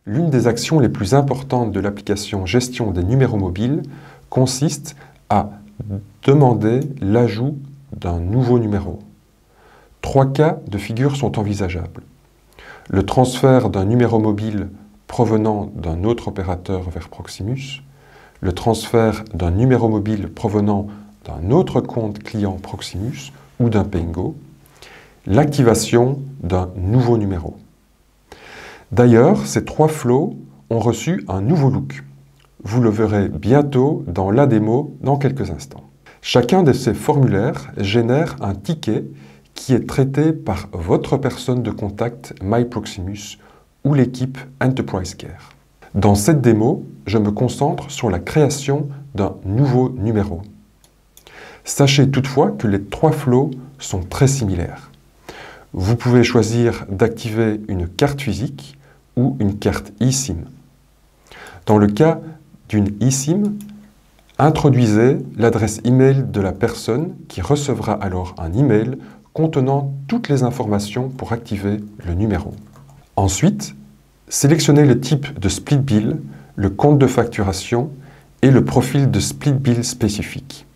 L'une des actions les plus importantes de l'application Gestion des numéros mobiles consiste à demander l'ajout d'un nouveau numéro. 3 cas de figure sont envisageables. Le transfert d'un numéro mobile provenant d'un autre opérateur vers Proximus, le transfert d'un numéro mobile provenant d'un autre compte client Proximus ou d'un Payengo, l'activation d'un nouveau numéro. D'ailleurs, ces 3 flows ont reçu un nouveau look. Vous le verrez bientôt dans la démo dans quelques instants. Chacun de ces formulaires génère un ticket qui est traité par votre personne de contact MyProximus ou l'équipe Enterprise Care. Dans cette démo, je me concentre sur la création d'un nouveau numéro. Sachez toutefois que les 3 flows sont très similaires. Vous pouvez choisir d'activer une carte physique ou une carte eSIM. Dans le cas d'une eSIM, introduisez l'adresse email de la personne qui recevra alors un email contenant toutes les informations pour activer le numéro. Ensuite, sélectionnez le type de split bill, le compte de facturation et le profil de split bill spécifique.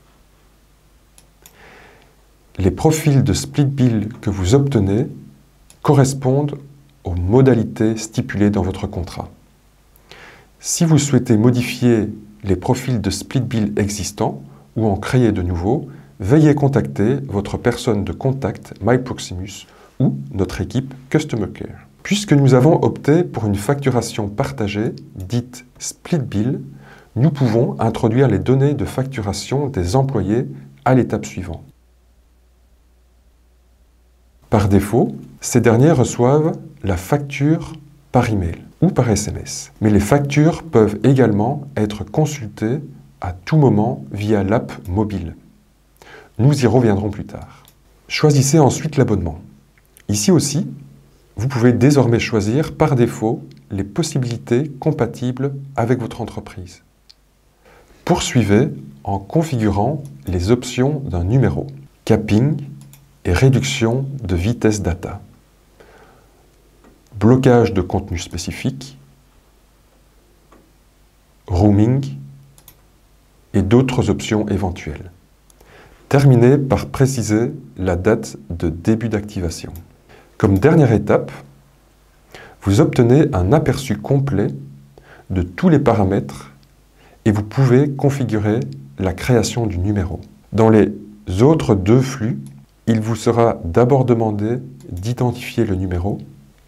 Les profils de split bill que vous obtenez correspondent aux modalités stipulées dans votre contrat. Si vous souhaitez modifier les profils de split bill existants ou en créer de nouveaux, veuillez contacter votre personne de contact MyProximus ou notre équipe Customer Care. Puisque nous avons opté pour une facturation partagée, dite split bill, nous pouvons introduire les données de facturation des employés à l'étape suivante. Par défaut, ces derniers reçoivent la facture par email ou par SMS. Mais les factures peuvent également être consultées à tout moment via l'app mobile. Nous y reviendrons plus tard. Choisissez ensuite l'abonnement. Ici aussi, vous pouvez désormais choisir par défaut les possibilités compatibles avec votre entreprise. Poursuivez en configurant les options d'un numéro, capping et réduction de vitesse data, blocage de contenu spécifique, roaming et d'autres options éventuelles. Terminez par préciser la date de début d'activation. Comme dernière étape, vous obtenez un aperçu complet de tous les paramètres et vous pouvez configurer la création du numéro. Dans les autres 2 flux, il vous sera d'abord demandé d'identifier le numéro,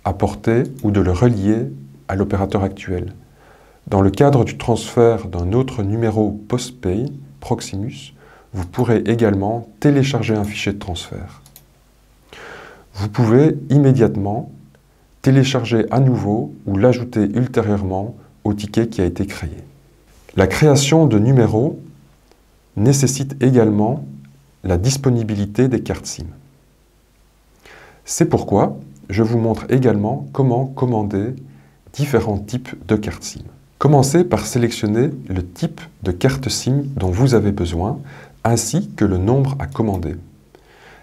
apporter ou de le relier à l'opérateur actuel. Dans le cadre du transfert d'un autre numéro postpay, Proximus, vous pourrez également télécharger un fichier de transfert. Vous pouvez immédiatement télécharger à nouveau ou l'ajouter ultérieurement au ticket qui a été créé. La création de numéros nécessite également la disponibilité des cartes SIM. C'est pourquoi je vous montre également comment commander différents types de cartes SIM. Commencez par sélectionner le type de carte SIM dont vous avez besoin, ainsi que le nombre à commander.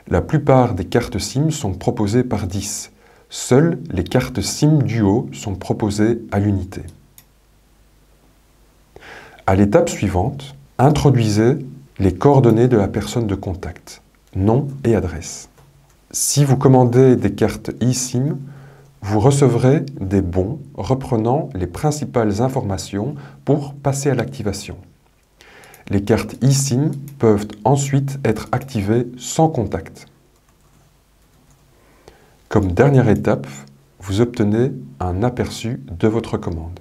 La plupart des cartes SIM sont proposées par 10. Seules les cartes SIM Duo sont proposées à l'unité. À l'étape suivante, introduisez les coordonnées de la personne de contact, nom et adresse. Si vous commandez des cartes eSIM, vous recevrez des bons reprenant les principales informations pour passer à l'activation. Les cartes eSIM peuvent ensuite être activées sans contact. Comme dernière étape, vous obtenez un aperçu de votre commande.